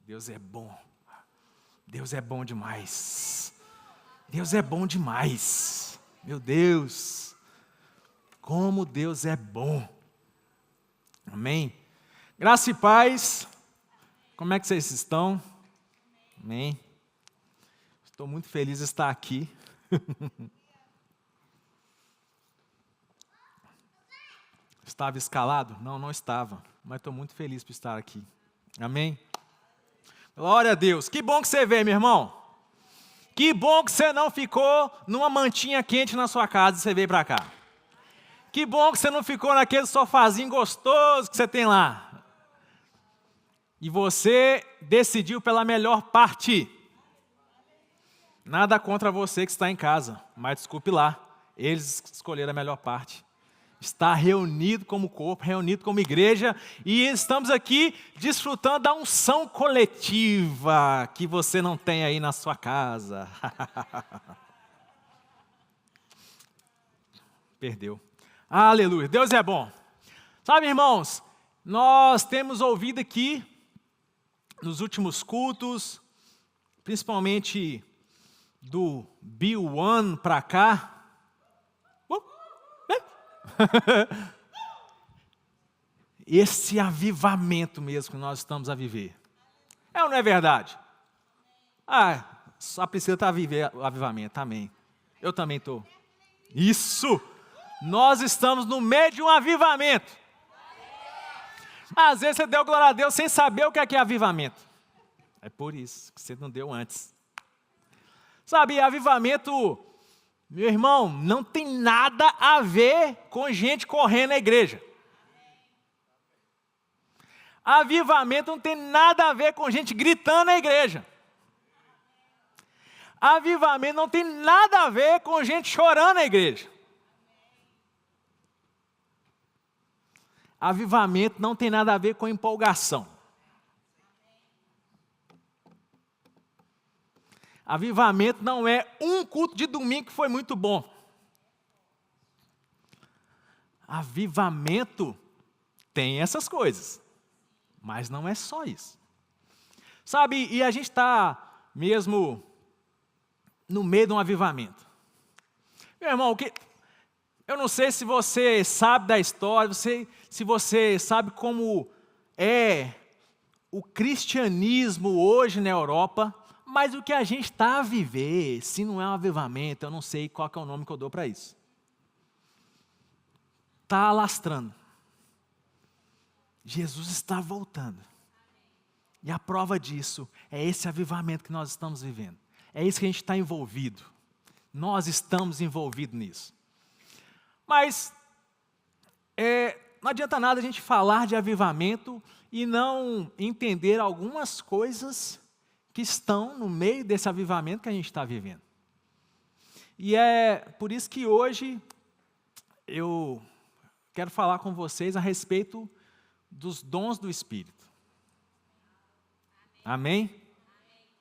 Deus é bom. Deus é bom demais. Deus é bom demais. Meu Deus. Como Deus é bom. Amém? Graça e paz. Como é que vocês estão? Amém? Estou muito feliz de estar aqui. Estava escalado? Não, não estava. Mas estou muito feliz por estar aqui. Amém? Glória a Deus. Que bom que você veio, meu irmão. Que bom que você não ficou numa mantinha quente na sua casa e você veio para cá. Que bom que você não ficou naquele sofazinho gostoso que você tem lá. E você decidiu pela melhor parte. Nada contra você que está em casa, mas desculpe lá. Eles escolheram a melhor parte. Está reunido como corpo, reunido como igreja, e estamos aqui desfrutando da unção coletiva que você não tem aí na sua casa. Perdeu. Aleluia, Deus é bom. Sabe, irmãos, nós temos ouvido aqui, nos últimos cultos, principalmente do Bill One para cá, esse avivamento mesmo que nós estamos a viver. É ou não é verdade? Só precisa estar a viver o avivamento, amém. Eu também estou. Isso! Nós estamos no meio de um avivamento. Às vezes você deu glória a Deus sem saber o que é avivamento. É por isso que você não deu antes. Sabe, avivamento, meu irmão, não tem nada a ver com gente correndo na igreja. Avivamento não tem nada a ver com gente gritando na igreja. Avivamento não tem nada a ver com gente chorando na igreja. Avivamento não tem nada a ver com empolgação. Avivamento não é um culto de domingo que foi muito bom. Avivamento tem essas coisas, mas não é só isso. Sabe, e a gente está mesmo no meio de um avivamento. Meu irmão, eu não sei se você sabe da história, se você sabe como é o cristianismo hoje na Europa, mas o que a gente está a viver, se não é um avivamento, eu não sei qual que é o nome que eu dou para isso. Está alastrando. Jesus está voltando. E a prova disso é esse avivamento que nós estamos vivendo. É isso que a gente está envolvido. Nós estamos envolvidos nisso. Mas não adianta nada a gente falar de avivamento e não entender algumas coisas que estão no meio desse avivamento que a gente está vivendo. E é por isso que hoje eu quero falar com vocês a respeito dos dons do Espírito. Amém?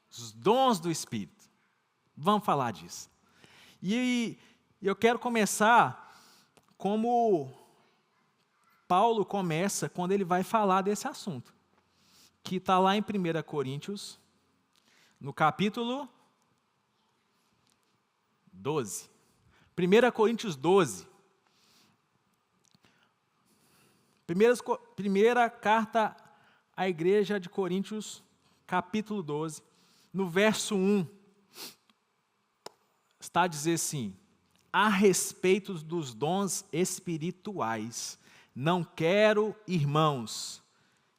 Os dons do Espírito. Vamos falar disso. E eu quero começar como Paulo começa quando ele vai falar desse assunto, que está lá em 1 Coríntios, no capítulo 12. 1 Coríntios 12. Primeira carta à igreja de Coríntios, capítulo 12, no verso 1, está a dizer assim: a respeito dos dons espirituais, não quero, irmãos,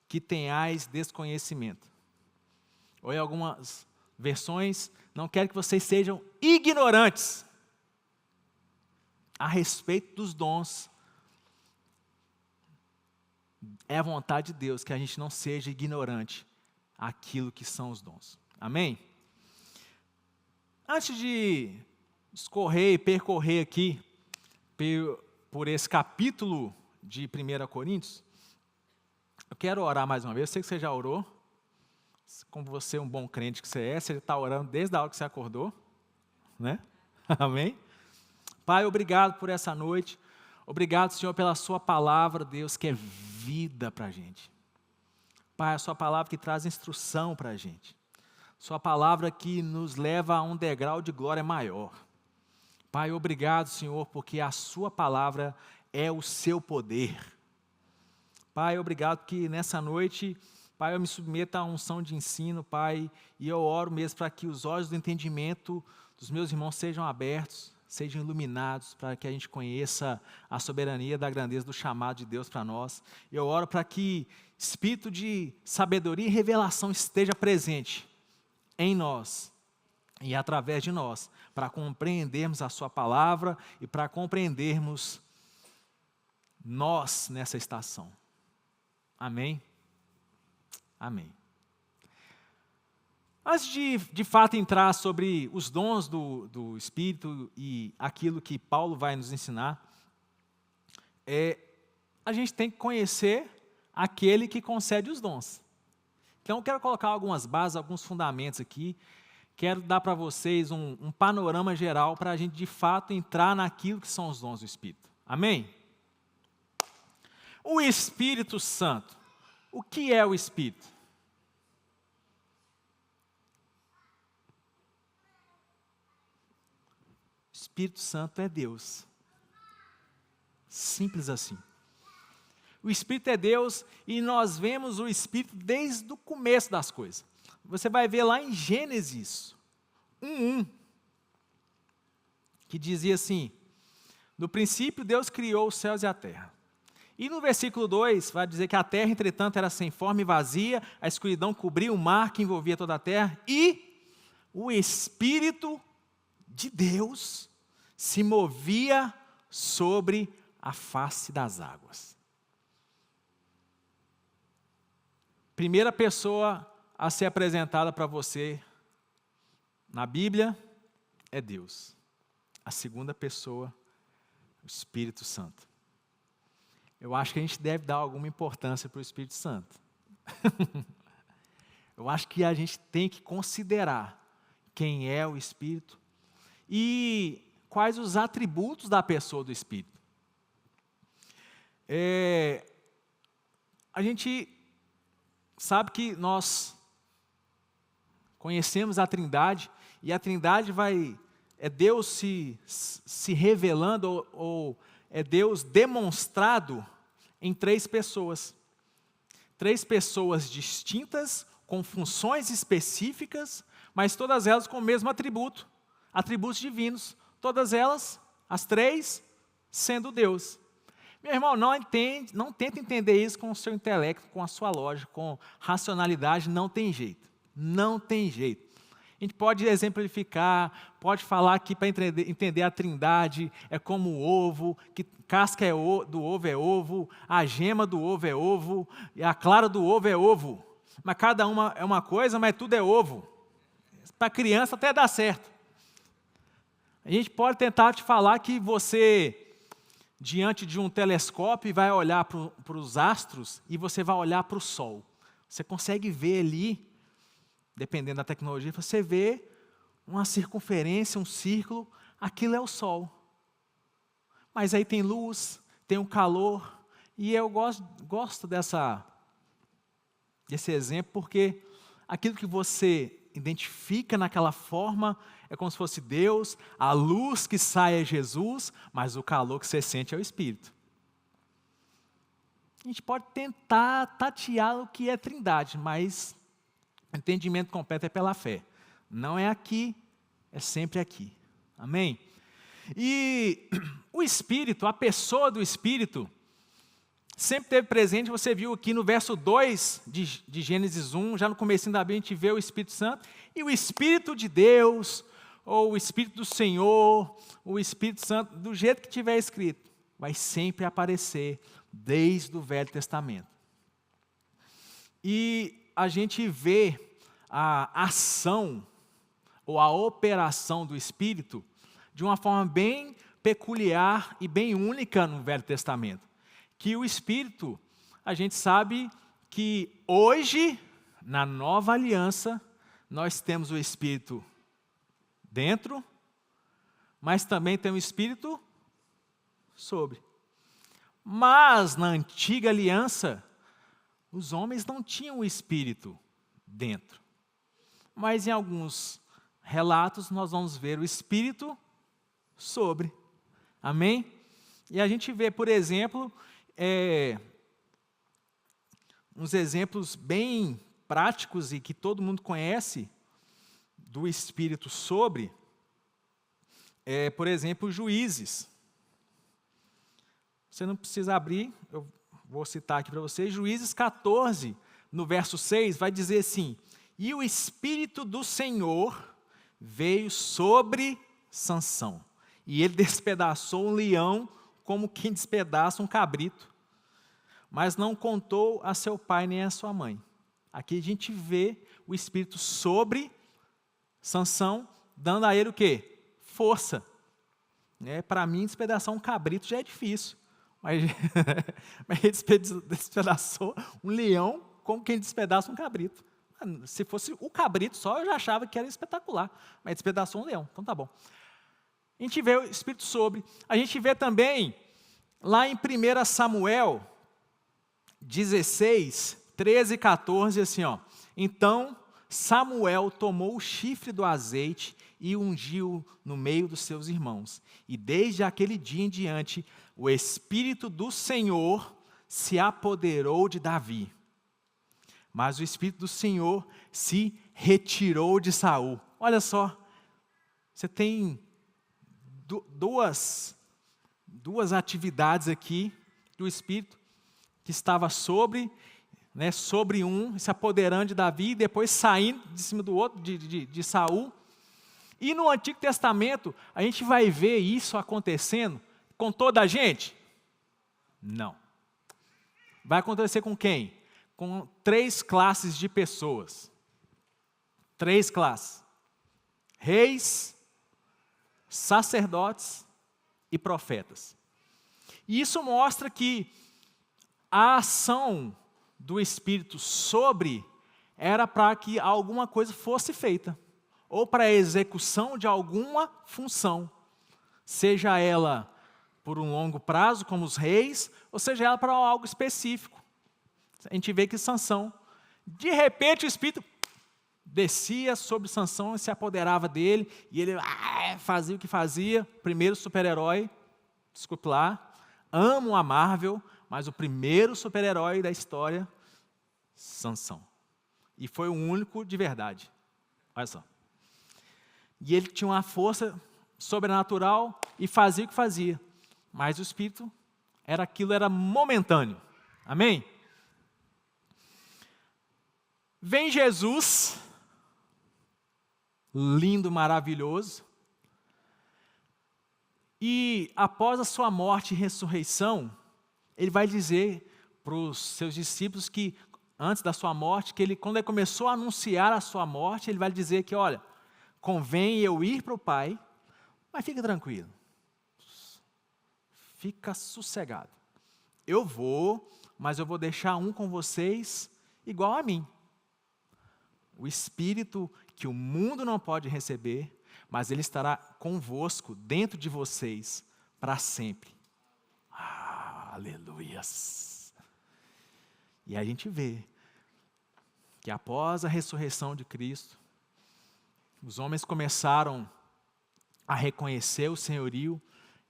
que tenhais desconhecimento. Ou em algumas versões, não quero que vocês sejam ignorantes a respeito dos dons. É a vontade de Deus que a gente não seja ignorante àquilo que são os dons. Amém? Antes de escorrer e percorrer aqui por esse capítulo de 1 Coríntios, eu quero orar mais uma vez. Eu sei que você já orou. Como você é um bom crente que você está orando desde a hora que você acordou, né? Amém? Pai, obrigado por essa noite. Obrigado, Senhor, pela sua palavra, Deus, que é vida para a gente. Pai, a sua palavra que traz instrução para a gente. Sua palavra que nos leva a um degrau de glória maior. Pai, obrigado, Senhor, porque a sua palavra é o seu poder. Pai, obrigado que nessa noite, Pai, eu me submeto à unção de ensino, Pai, e eu oro mesmo para que os olhos do entendimento dos meus irmãos sejam abertos, sejam iluminados, para que a gente conheça a soberania da grandeza do chamado de Deus para nós. Eu oro para que espírito de sabedoria e revelação esteja presente em nós e através de nós, para compreendermos a sua palavra e para compreendermos nós nessa estação. Amém? Amém. Antes de fato entrar sobre os dons do Espírito e aquilo que Paulo vai nos ensinar, a gente tem que conhecer aquele que concede os dons. Então eu quero colocar algumas bases, alguns fundamentos aqui, quero dar para vocês um panorama geral para a gente de fato entrar naquilo que são os dons do Espírito. Amém? O Espírito Santo. O que é o Espírito? O Espírito Santo é Deus. Simples assim. O Espírito é Deus e nós vemos o Espírito desde o começo das coisas. Você vai ver lá em Gênesis 1:1, que dizia assim: no princípio Deus criou os céus e a terra. E no versículo 2 vai dizer que a terra, entretanto, era sem forma e vazia, a escuridão cobria o mar que envolvia toda a terra, e o Espírito de Deus se movia sobre a face das águas. Primeira pessoa a ser apresentada para você na Bíblia é Deus. A segunda pessoa, o Espírito Santo. Eu acho que a gente deve dar alguma importância para o Espírito Santo. Eu acho que a gente tem que considerar quem é o Espírito e quais os atributos da pessoa do Espírito. A gente sabe que nós conhecemos a Trindade, e a Trindade é Deus se revelando, ou é Deus demonstrado em três pessoas. Três pessoas distintas, com funções específicas, mas todas elas com o mesmo atributo, atributos divinos. Todas elas, as três, sendo Deus. Meu irmão, não tenta entender isso com o seu intelecto, com a sua lógica, com racionalidade, não tem jeito. Não tem jeito. A gente pode exemplificar, pode falar que para entender a Trindade é como o ovo, que casca do ovo é ovo, a gema do ovo é ovo, e a clara do ovo é ovo. Mas cada uma é uma coisa, mas tudo é ovo. Para criança até dá certo. A gente pode tentar te falar que você, diante de um telescópio, vai olhar para os astros e você vai olhar para o Sol. Você consegue ver ali, dependendo da tecnologia, você vê uma circunferência, um círculo, aquilo é o Sol. Mas aí tem luz, tem um calor, e eu gosto desse exemplo, porque aquilo que você identifica naquela forma é como se fosse Deus, a luz que sai é Jesus, mas o calor que você sente é o Espírito. A gente pode tentar tatear o que é Trindade, mas o entendimento completo é pela fé. Não é aqui, é sempre aqui. Amém? E o Espírito, a pessoa do Espírito, sempre esteve presente. Você viu aqui no verso 2 de Gênesis 1, já no comecinho da Bíblia, a gente vê o Espírito Santo. E o Espírito de Deus, ou o Espírito do Senhor, o Espírito Santo, do jeito que tiver escrito, vai sempre aparecer desde o Velho Testamento. E a gente vê a ação ou a operação do Espírito de uma forma bem peculiar e bem única no Velho Testamento. Que o Espírito, a gente sabe que hoje, na nova aliança, nós temos o Espírito dentro, mas também tem o Espírito sobre. Mas na antiga aliança, os homens não tinham o Espírito dentro. Mas em alguns relatos nós vamos ver o Espírito sobre. Amém? E a gente vê, por exemplo, uns exemplos bem práticos e que todo mundo conhece do Espírito sobre, por exemplo, Juízes. Você não precisa abrir, eu vou citar aqui para você, Juízes 14, no verso 6, vai dizer assim: e o Espírito do Senhor veio sobre Sansão, e ele despedaçou um leão como quem despedaça um cabrito, mas não contou a seu pai nem a sua mãe. Aqui a gente vê o Espírito sobre Sansão, dando a ele o quê? Força. Para mim, despedaçar um cabrito já é difícil. Mas ele despedaçou um leão como quem despedaça um cabrito. Se fosse o cabrito só, eu já achava que era espetacular. Mas despedaçou um leão, então tá bom. A gente vê o Espírito sobre. A gente vê também, lá em 1 Samuel 16, 13 e 14, assim, ó. Então Samuel tomou o chifre do azeite e ungiu no meio dos seus irmãos. E desde aquele dia em diante, o Espírito do Senhor se apoderou de Davi. Mas o Espírito do Senhor se retirou de Saul. Olha só, você tem duas atividades aqui do Espírito que estava sobre um, se apoderando de Davi, e depois saindo de cima do outro, de Saul. E no Antigo Testamento, a gente vai ver isso acontecendo com toda a gente? Não. Vai acontecer com quem? Com 3 classes de pessoas. 3 classes. Reis, sacerdotes e profetas. E isso mostra que a ação do Espírito sobre era para que alguma coisa fosse feita, ou para a execução de alguma função, seja ela por um longo prazo, como os reis, ou seja ela para algo específico. A gente vê que Sansão, de repente o Espírito descia sobre Sansão e se apoderava dele, e ele fazia o que fazia. Primeiro super-herói, desculpe lá, amo a Marvel, mas o primeiro super-herói da história, Sansão. E foi o único de verdade. Olha só. E ele tinha uma força sobrenatural e fazia o que fazia. Mas o Espírito, era momentâneo. Amém? Vem Jesus, lindo, maravilhoso, e após a sua morte e ressurreição, ele vai dizer para os seus discípulos que, antes da sua morte, quando ele começou a anunciar a sua morte, ele vai dizer que, olha, convém eu ir para o Pai, mas fica tranquilo, fica sossegado. Eu vou, mas eu vou deixar um com vocês igual a mim. O Espírito que o mundo não pode receber, mas ele estará convosco, dentro de vocês, para sempre. Aleluias! E a gente vê que após a ressurreição de Cristo, os homens começaram a reconhecer o senhorio,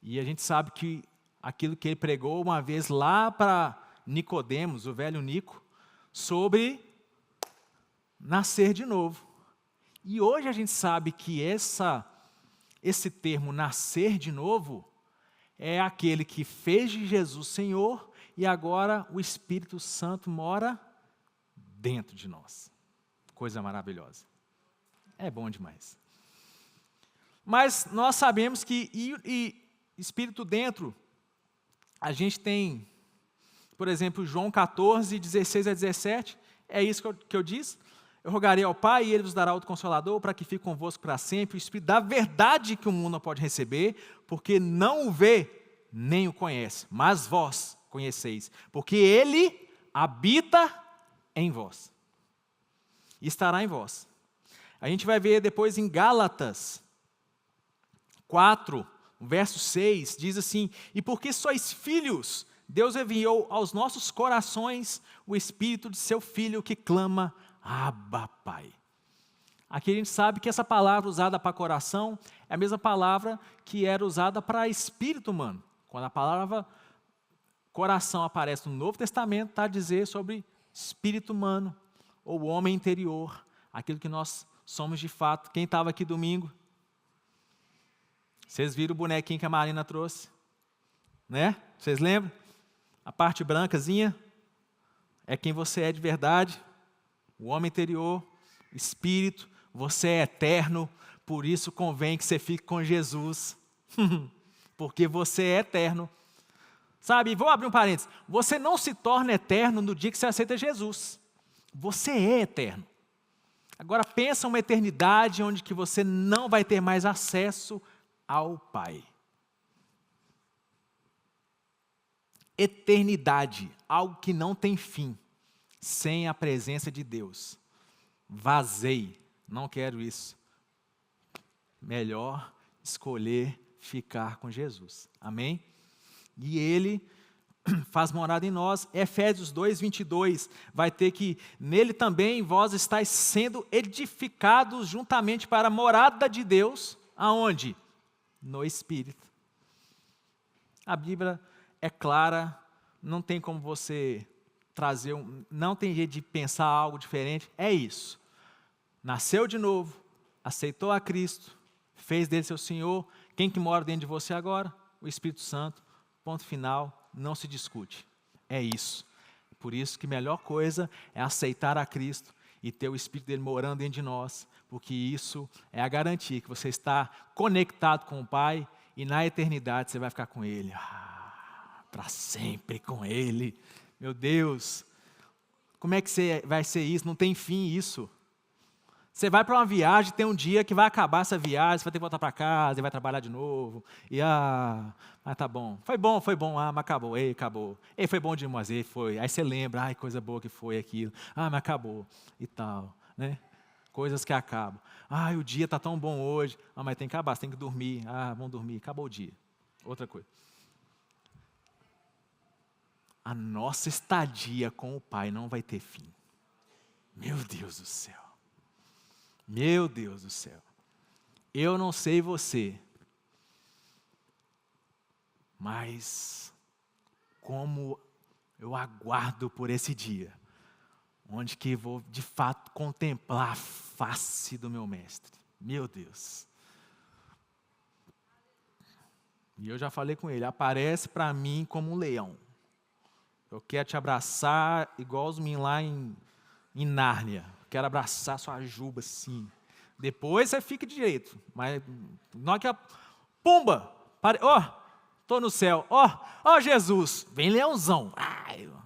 e a gente sabe que aquilo que ele pregou uma vez lá para Nicodemos, o velho Nico, sobre nascer de novo. E hoje a gente sabe que esse termo nascer de novo é aquele que fez de Jesus Senhor e agora o Espírito Santo mora dentro de nós. Coisa maravilhosa. É bom demais. Mas nós sabemos que Espírito dentro, a gente tem, por exemplo, João 14, 16 a 17, é isso que eu disse. Eu rogarei ao Pai e Ele vos dará outro Consolador para que fique convosco para sempre, o Espírito da verdade que o mundo não pode receber, porque não o vê, nem o conhece, mas vós conheceis, porque Ele habita em vós, e estará em vós. A gente vai ver depois em Gálatas 4, verso 6, diz assim: e porque sois filhos, Deus enviou aos nossos corações o Espírito de seu Filho que clama, Abba, Pai. Aqui a gente sabe que essa palavra usada para coração é a mesma palavra que era usada para espírito humano. Quando a palavra coração aparece no Novo Testamento, está a dizer sobre espírito humano, ou homem interior, aquilo que nós somos de fato. Quem estava aqui domingo? Vocês viram o bonequinho que a Marina trouxe? Né? Vocês lembram? A parte brancazinha é quem você é de verdade, o homem interior, espírito, você é eterno, por isso convém que você fique com Jesus, porque você é eterno. Sabe, vou abrir um parênteses, você não se torna eterno no dia que você aceita Jesus, você é eterno. Agora pensa uma eternidade onde que você não vai ter mais acesso ao Pai. Eternidade, algo que não tem fim, sem a presença de Deus. Vazei, não quero isso. Melhor escolher ficar com Jesus, amém? E Ele faz morada em nós. Efésios 2:22, vai ter que, nele também vós estáis sendo edificados juntamente para a morada de Deus, aonde? No Espírito. A Bíblia é clara, não tem como você trazer, não tem jeito de pensar algo diferente, é isso. Nasceu de novo, aceitou a Cristo, fez dele seu Senhor, quem que mora dentro de você agora? O Espírito Santo, ponto final, não se discute, é isso. Por isso que a melhor coisa é aceitar a Cristo e ter o Espírito dele morando dentro de nós, porque isso é a garantia que você está conectado com o Pai e na eternidade você vai ficar com Ele. Para sempre com Ele. Meu Deus, como é que vai ser isso? Não tem fim isso. Você vai para uma viagem, tem um dia que vai acabar essa viagem, você vai ter que voltar para casa, e vai trabalhar de novo. E mas tá bom. Foi bom, mas acabou. Acabou. Foi bom demais, foi. Aí você lembra, coisa boa que foi aquilo. Mas acabou. E tal, né? Coisas que acabam. O dia está tão bom hoje. Mas tem que acabar, você tem que dormir. Vamos dormir, acabou o dia. Outra coisa. A nossa estadia com o Pai não vai ter fim. Meu Deus do céu. Meu Deus do céu. Eu não sei você, mas como eu aguardo por esse dia, onde que vou de fato contemplar a face do meu Mestre. Meu Deus. E eu já falei com ele, aparece para mim como um leão. Eu quero te abraçar igual os meninos lá em Nárnia. Quero abraçar sua juba assim. Depois você fica de direito. Mas na hora que pumba! Estou no céu. Jesus! Vem leãozão.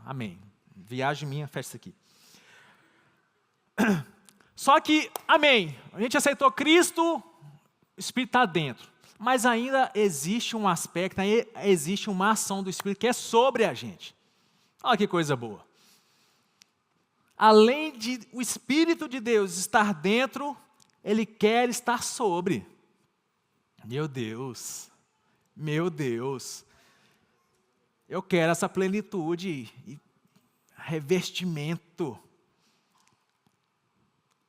Amém. Viagem minha, fecha isso aqui. Só que, amém. A gente aceitou Cristo, o Espírito está dentro. Mas ainda existe um aspecto, existe uma ação do Espírito que é sobre a gente. Olha que coisa boa. Além de o Espírito de Deus estar dentro, Ele quer estar sobre. Meu Deus, eu quero essa plenitude e revestimento.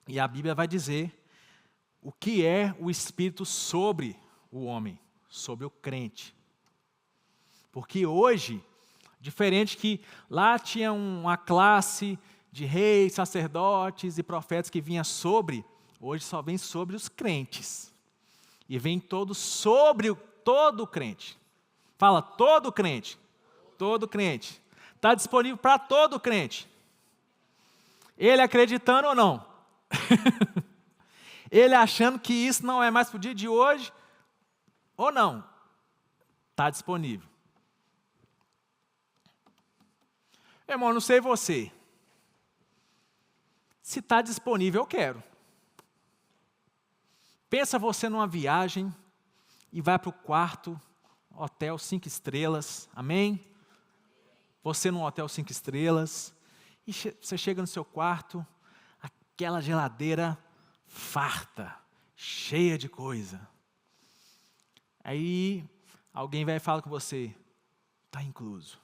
E a Bíblia vai dizer o que é o Espírito sobre o homem, sobre o crente. Porque hoje, diferente que lá tinha uma classe de reis, sacerdotes e profetas que vinha sobre, hoje só vem sobre os crentes. E vem sobre todo crente. Fala, todo crente. Todo crente. Está disponível para todo crente. Ele acreditando ou não. Ele achando que isso não é mais para o dia de hoje, ou não. Está disponível. Irmão, não sei você. Se está disponível, eu quero. Pensa você numa viagem e vai para o quarto, hotel 5 estrelas, amém? Você num hotel 5 estrelas, e você chega no seu quarto, aquela geladeira farta, cheia de coisa. Aí alguém vai e fala com você, está incluso.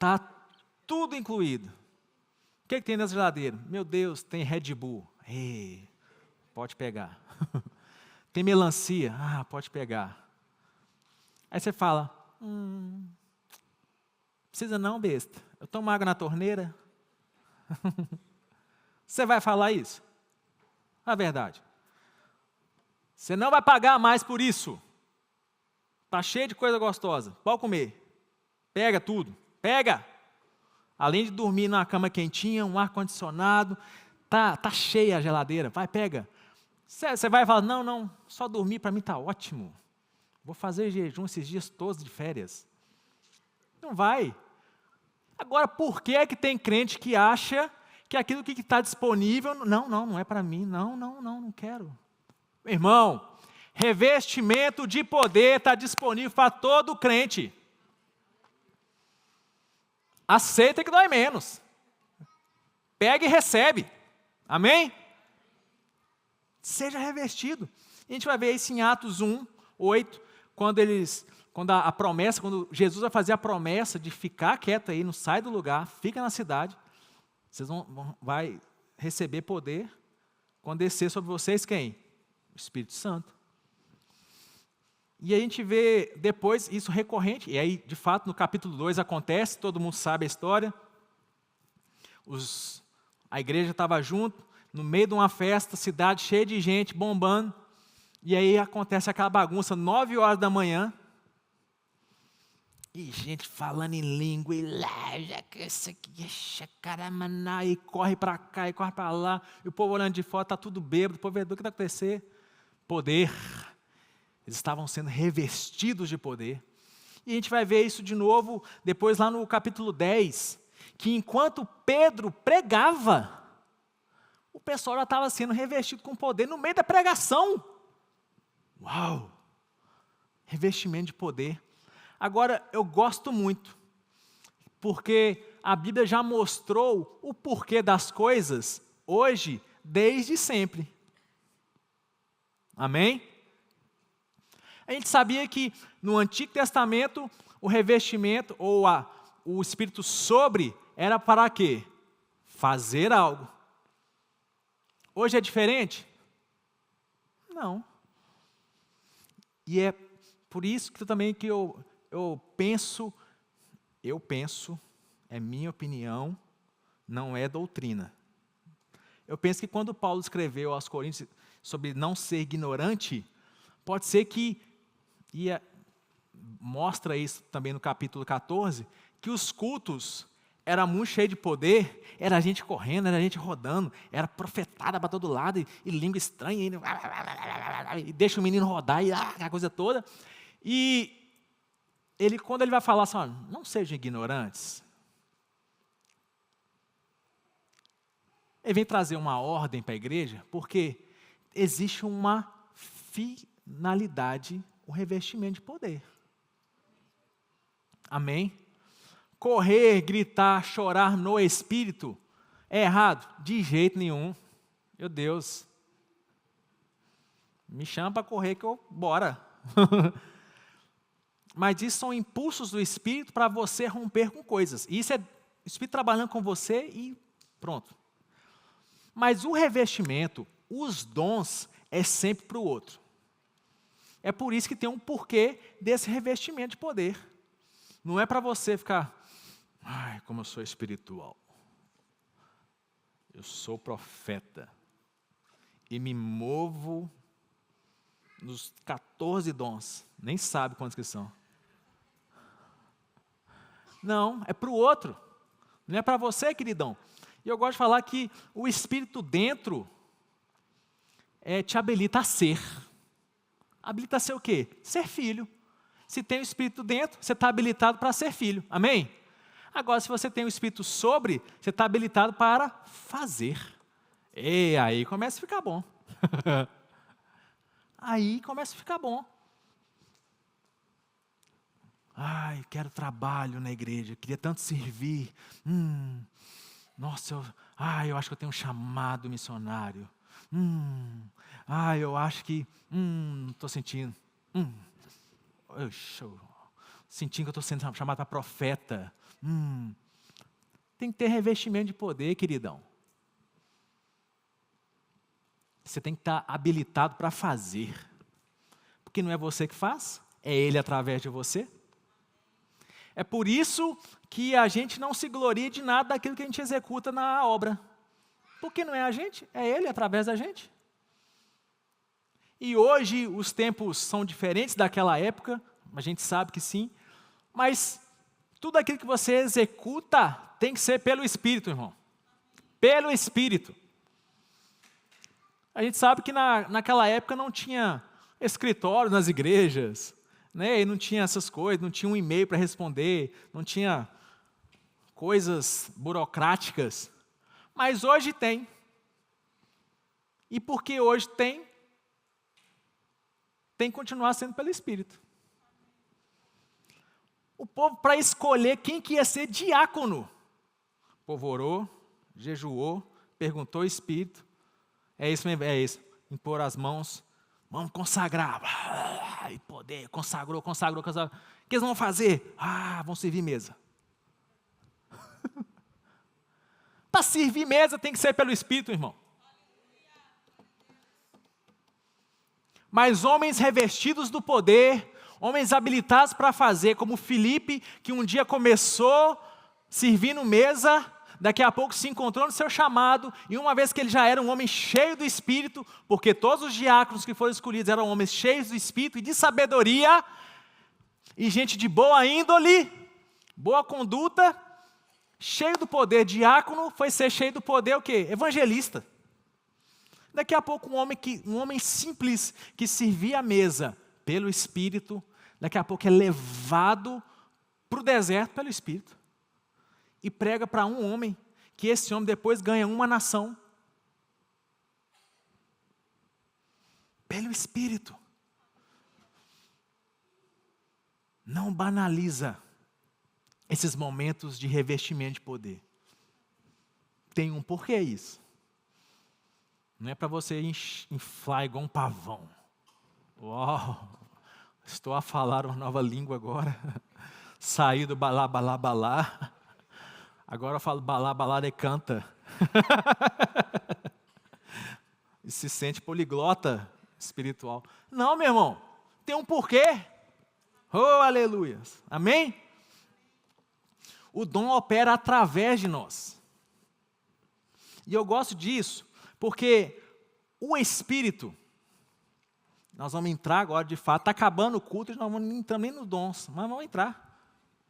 Está tudo incluído. O que tem nessa geladeira? Meu Deus, tem Red Bull. Ei, pode pegar. Tem melancia? Pode pegar. Aí você fala, precisa não, besta. Eu tomo água na torneira. Você vai falar isso? A verdade. Você não vai pagar mais por isso. Está cheio de coisa gostosa. Pode comer. Pega tudo. Pega. Além de dormir numa cama quentinha, um ar-condicionado, tá cheia a geladeira. Vai, pega. Você vai falar, não, só dormir para mim está ótimo. Vou fazer jejum esses dias todos de férias. Não vai. Agora, por que é que tem crente que acha que aquilo que está disponível, não é para mim, não quero. Irmão, revestimento de poder está disponível para todo crente. Aceita que dói menos. Pega e recebe. Amém? Seja revestido. A gente vai ver isso em Atos 1, 8, quando Jesus vai fazer a promessa de ficar quieto aí, não sai do lugar, fica na cidade. Vocês vai receber poder quando descer sobre vocês quem? O Espírito Santo. E a gente vê depois isso recorrente, e aí, de fato, no capítulo 2 acontece, todo mundo sabe a história. A igreja estava junto, no meio de uma festa, cidade cheia de gente, bombando, e aí acontece aquela bagunça, 9 horas da manhã, e gente falando em língua, e corre para cá, e corre para lá, e o povo olhando de fora, está tudo bêbado, o povo vê o que está acontecendo. Poder. Eles estavam sendo revestidos de poder. E a gente vai ver isso de novo, depois lá no capítulo 10, que enquanto Pedro pregava, o pessoal já estava sendo revestido com poder no meio da pregação. Uau! Revestimento de poder. Agora, eu gosto muito, porque a Bíblia já mostrou o porquê das coisas, hoje, desde sempre. Amém? A gente sabia que no Antigo Testamento o revestimento ou o Espírito sobre era para quê? Fazer algo. Hoje é diferente? Não. E é por isso que também que eu penso, é minha opinião, não é doutrina. Eu penso que quando Paulo escreveu aos Coríntios sobre não ser ignorante, pode ser que mostra isso também no capítulo 14, que os cultos eram muito cheios de poder, era gente correndo, era gente rodando, era profetada para todo lado, e língua estranha, e deixa o menino rodar, e a coisa toda. E quando ele vai falar assim, não sejam ignorantes, ele vem trazer uma ordem para a igreja, porque existe uma finalidade, o revestimento de poder. Amém? Correr, gritar, chorar no Espírito é errado? De jeito nenhum. Meu Deus. Me chama para correr que bora. Mas isso são impulsos do Espírito para você romper com coisas. Isso é o Espírito trabalhando com você e pronto. Mas o revestimento, os dons, é sempre para o outro. É por isso que tem um porquê desse revestimento de poder. Não é para você ficar, como eu sou espiritual. Eu sou profeta. E me movo nos 14 dons. Nem sabe quantos que são. Não, é para o outro. Não é para você, queridão. E eu gosto de falar que o Espírito dentro te habilita a ser. Habilita a ser o quê? Ser filho. Se tem o Espírito dentro, você está habilitado para ser filho. Amém? Agora, se você tem o Espírito sobre, você está habilitado para fazer. E aí começa a ficar bom. Aí começa a ficar bom. Quero trabalho na igreja, queria tanto servir. Nossa, eu acho que eu tenho um chamado missionário. Eu acho que, estou sentindo. Sentindo que eu estou sendo chamado para profeta. Tem que ter revestimento de poder, queridão. Você tem que estar habilitado para fazer. Porque não é você que faz, é Ele através de você. É por isso que a gente não se gloria de nada daquilo que a gente executa na obra. Porque não é a gente, é Ele através da gente. E hoje os tempos são diferentes daquela época, a gente sabe que sim, mas tudo aquilo que você executa tem que ser pelo Espírito, irmão. Pelo Espírito. A gente sabe que naquela época não tinha escritório nas igrejas, né? E não tinha essas coisas, não tinha um e-mail para responder, não tinha coisas burocráticas. Mas hoje tem. E porque hoje tem que continuar sendo pelo Espírito. O povo, para escolher quem que ia ser diácono, o povo orou, jejuou, perguntou ao Espírito. É isso mesmo, é isso. Impor as mãos, vamos consagrar. E poder, consagrou. O que eles vão fazer? Vão servir mesa. Para servir mesa tem que ser pelo Espírito, irmão. Mas homens revestidos do poder, homens habilitados para fazer, como Filipe, que um dia começou servindo mesa, daqui a pouco se encontrou no seu chamado, e uma vez que ele já era um homem cheio do Espírito, porque todos os diáconos que foram escolhidos eram homens cheios do Espírito e de sabedoria, e gente de boa índole, boa conduta, cheio do poder, diácono foi ser cheio do poder o quê? Evangelista. Daqui a pouco um homem simples que servia a mesa pelo Espírito, daqui a pouco é levado para o deserto pelo Espírito. E prega para um homem, que esse homem depois ganha uma nação. Pelo Espírito. Não banaliza esses momentos de revestimento de poder. Tem um porquê isso. Não é para você inflar igual um pavão. Uau, estou a falar uma nova língua agora. Saí do balá, balá, balá. Agora eu falo balá, balá de canta. E se sente poliglota espiritual. Não, meu irmão, tem um porquê. Oh, aleluia. Amém? O dom opera através de nós. E eu gosto disso, porque o Espírito, nós vamos entrar agora de fato, está acabando o culto, nós não vamos entrar nem nos dons, mas vamos entrar.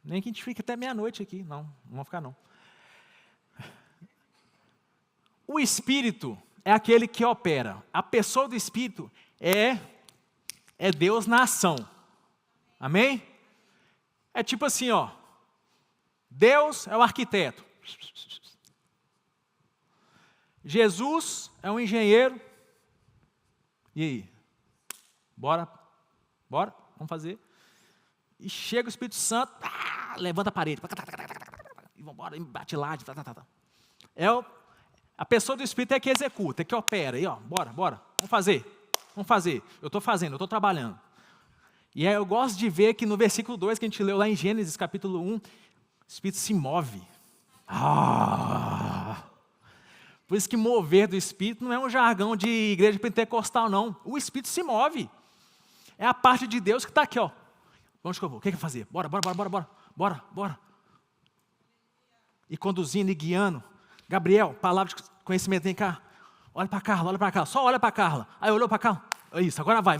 Nem que a gente fique até meia-noite aqui, não vamos ficar não. O Espírito é aquele que opera. A pessoa do Espírito é Deus na ação. Amém? É tipo assim, ó. Deus é o arquiteto. Jesus é um engenheiro. E aí? Bora? Vamos fazer. E chega o Espírito Santo, levanta a parede. E vamos embora, bate lá. A pessoa do Espírito é que executa, é que opera. E ó, bora. Vamos fazer. Eu estou fazendo, eu estou trabalhando. E aí eu gosto de ver que no versículo 2, que a gente leu lá em Gênesis, capítulo 1, o Espírito se move. Por isso que mover do Espírito não é um jargão de igreja pentecostal, não. O Espírito se move. É a parte de Deus que está aqui, ó. Onde que eu vou? O que eu vou fazer? Bora. E conduzindo e guiando. Gabriel, palavra de conhecimento, vem cá. Olha para Carla, só olha para Carla. Aí olhou para Carla. Isso, agora vai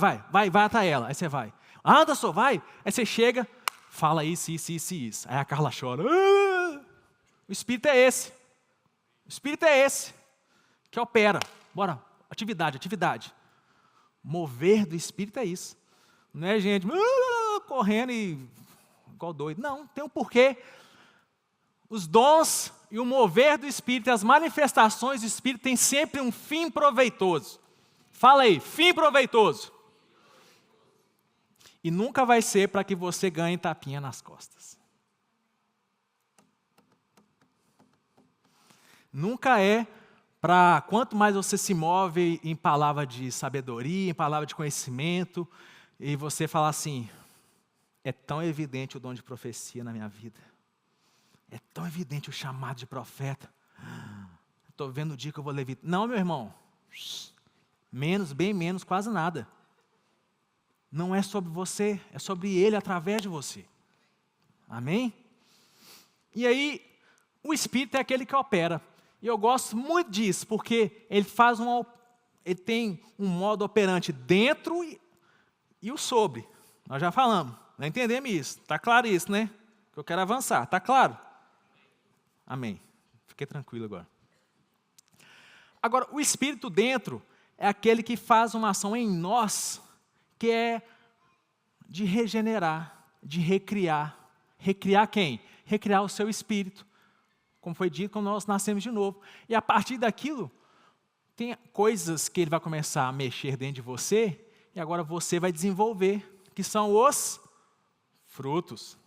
até ela. Aí você vai. Anda, só vai. Aí você chega, fala isso. Aí a Carla chora. O Espírito é esse. Que opera. Bora, atividade. Mover do Espírito é isso. Não é gente correndo e igual doido. Não, tem um porquê. Os dons e o mover do Espírito, as manifestações do Espírito têm sempre um fim proveitoso. Fala aí, fim proveitoso. E nunca vai ser para que você ganhe tapinha nas costas. Nunca é para, quanto mais você se move em palavra de sabedoria, em palavra de conhecimento, e você falar assim, é tão evidente o dom de profecia na minha vida. É tão evidente o chamado de profeta. Estou vendo o dia que eu vou levitar. Não, meu irmão. Menos, bem menos, quase nada. Não é sobre você, é sobre Ele através de você. Amém? E aí, o Espírito é aquele que opera. E eu gosto muito disso, porque ele tem um modo operante dentro e o sobre. Nós já falamos, nós entendemos isso. Está claro isso, né? Que eu quero avançar, está claro? Amém. Fiquei tranquilo agora. Agora, o Espírito dentro é aquele que faz uma ação em nós, que é de regenerar, de recriar. Recriar quem? Recriar o seu espírito. Como foi dito, quando nós nascemos de novo. E a partir daquilo, tem coisas que ele vai começar a mexer dentro de você, e agora você vai desenvolver, que são os frutos.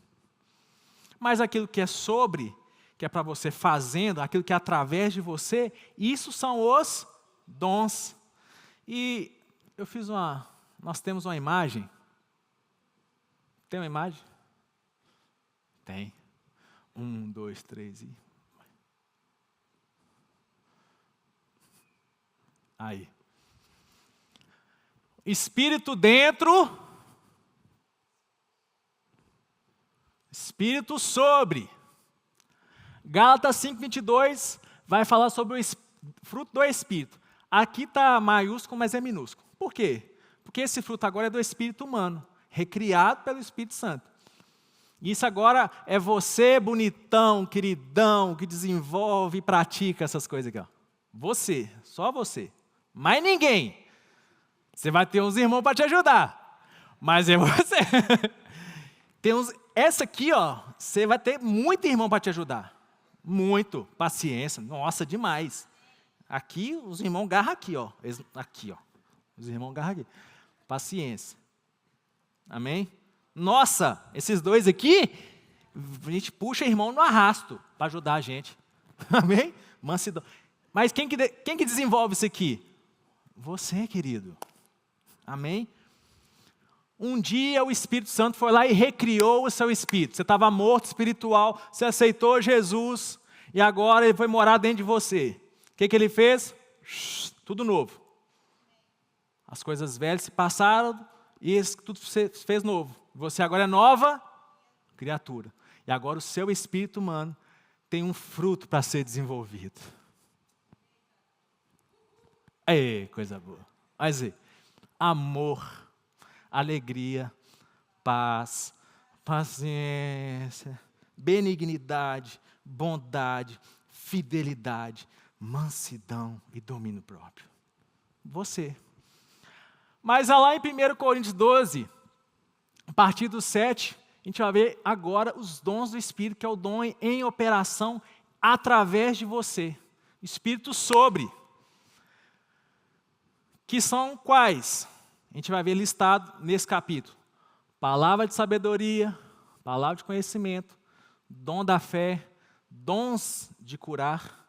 Mas aquilo que é sobre, que é para você fazendo, aquilo que é através de você, isso são os dons. E nós temos uma imagem. Tem uma imagem? Tem. 1, 2, 3 e... Aí. Espírito dentro. Espírito sobre. Gálatas 5:22 vai falar sobre o fruto do Espírito. Aqui está maiúsculo, mas é minúsculo. Por quê? Porque esse fruto agora é do Espírito humano, recriado pelo Espírito Santo. Isso agora é você, bonitão, queridão, que desenvolve e pratica essas coisas aqui. Ó. Você, só você. Mais ninguém. Você vai ter uns irmãos para te ajudar. Mas é você. Essa aqui, ó, você vai ter muito irmão para te ajudar. Muito. Paciência. Nossa, demais. Aqui, os irmãos agarram aqui, ó. Aqui, ó. Os irmãos agarram aqui. Paciência. Amém? Nossa, esses dois aqui, a gente puxa irmão no arrasto para ajudar a gente. Amém? Mansidão. Mas quem que desenvolve isso aqui? Você, querido. Amém? Um dia o Espírito Santo foi lá e recriou o seu espírito. Você estava morto espiritual, você aceitou Jesus e agora ele foi morar dentro de você. O que ele fez? Tudo novo. As coisas velhas se passaram e tudo se fez novo. Você agora é nova criatura. E agora o seu espírito humano tem um fruto para ser desenvolvido. Ei, coisa boa. Mas amor, alegria, paz, paciência, benignidade, bondade, fidelidade, mansidão e domínio próprio. Você. Mas lá em 1 Coríntios 12, a partir do 7, a gente vai ver agora os dons do Espírito, que é o dom em operação através de você. Espírito sobre. Que são quais? A gente vai ver listado nesse capítulo. Palavra de sabedoria, palavra de conhecimento, dom da fé, dons de curar,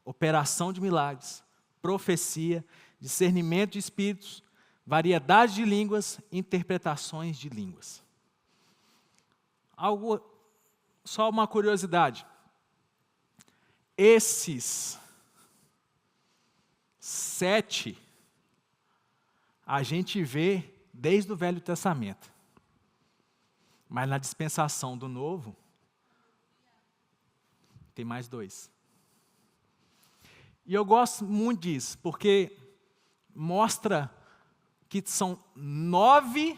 operação de milagres, profecia, discernimento de espíritos, variedade de línguas, interpretações de línguas. Só uma curiosidade. Esses 7 a gente vê desde o Velho Testamento. Mas na dispensação do Novo, tem mais 2. E eu gosto muito disso, porque mostra que são 9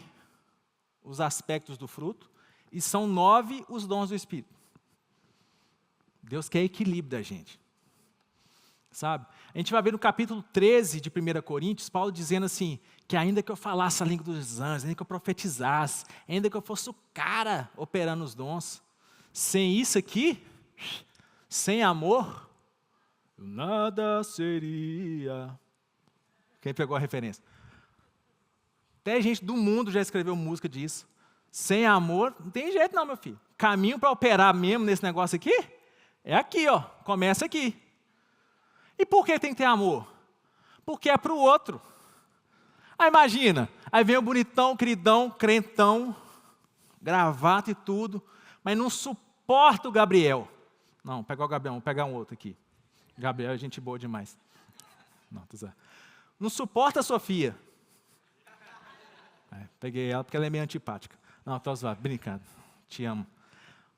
os aspectos do fruto e são 9 os dons do Espírito. Deus quer equilíbrio da gente. Sabe? A gente vai ver no capítulo 13 de 1 Coríntios, Paulo dizendo assim, que ainda que eu falasse a língua dos anjos, ainda que eu profetizasse, ainda que eu fosse o cara operando os dons, sem isso aqui, sem amor, nada seria. Quem pegou a referência? Até gente do mundo já escreveu música disso. Sem amor, não tem jeito não, meu filho. Caminho para operar mesmo nesse negócio aqui, é aqui, ó. Começa aqui. E por que tem que ter amor? Porque é para o outro. Aí imagina, aí vem o bonitão, queridão, crentão, gravata e tudo, mas não suporta o Gabriel. Não, pega o Gabriel, vou pegar um outro aqui. Gabriel é gente boa demais. Não, tô zoando. Não suporta a Sofia. Peguei ela porque ela é meio antipática. Não, tô zoando, brincando. Te amo.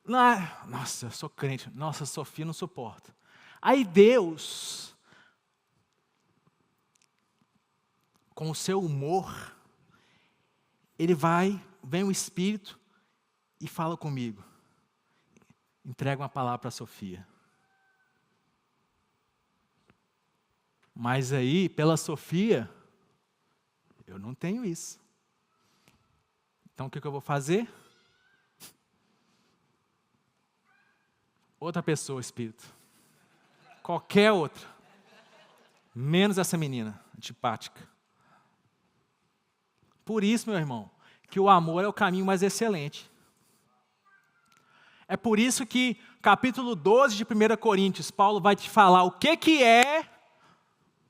Nossa, eu sou crente. Nossa, a Sofia não suporta. Aí Deus, com o seu humor, vem o Espírito e fala comigo. Entrega uma palavra para a Sofia. Mas aí, pela Sofia, eu não tenho isso. Então o que eu vou fazer? Outra pessoa, Espírito. Qualquer outra. Menos essa menina, antipática. Por isso, meu irmão, que o amor é o caminho mais excelente. É por isso que, capítulo 12 de 1 Coríntios, Paulo vai te falar o que é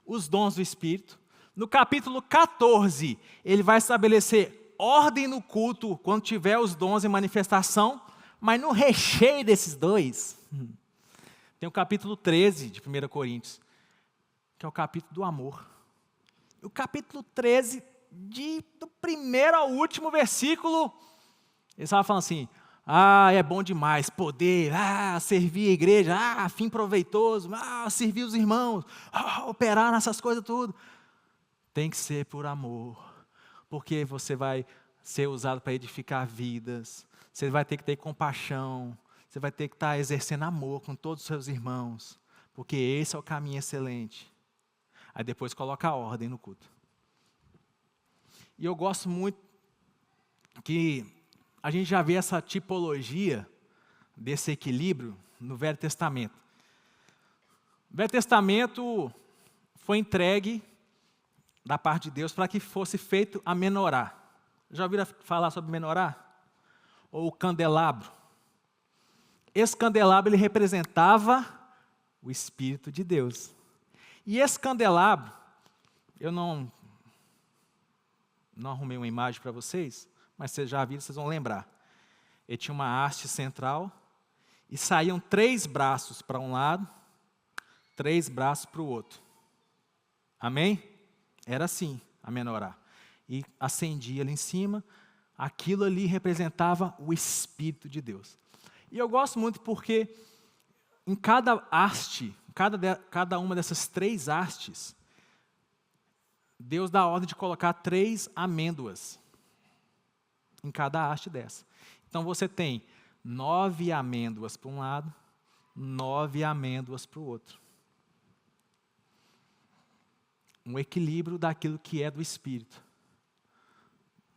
os dons do Espírito. No capítulo 14, ele vai estabelecer ordem no culto, quando tiver os dons em manifestação, mas no recheio desses dois, tem o capítulo 13 de 1 Coríntios, que é o capítulo do amor. O capítulo 13, do primeiro ao último versículo, ele estava falando assim, é bom demais poder, servir a igreja, fim proveitoso, servir os irmãos, operar nessas coisas tudo. Tem que ser por amor, porque você vai ser usado para edificar vidas, você vai ter que ter compaixão, você vai ter que estar exercendo amor com todos os seus irmãos, porque esse é o caminho excelente. Aí depois coloca a ordem no culto. E eu gosto muito que a gente já vê essa tipologia desse equilíbrio no Velho Testamento. O Velho Testamento foi entregue da parte de Deus para que fosse feito a menorá. Já ouviram falar sobre menorá? Ou o candelabro? Esse candelabro ele representava o Espírito de Deus. E esse candelabro, eu não arrumei uma imagem para vocês, mas vocês já viram, vocês vão lembrar. Ele tinha uma haste central e saíam 3 braços para um lado, 3 braços para o outro. Amém? Era assim a menorá. E acendia ali em cima, aquilo ali representava o Espírito de Deus. E eu gosto muito porque em cada haste, cada uma dessas 3 hastes, Deus dá a ordem de colocar 3 amêndoas em cada haste dessa. Então você tem 9 amêndoas para um lado, 9 amêndoas para o outro. Um equilíbrio daquilo que é do Espírito.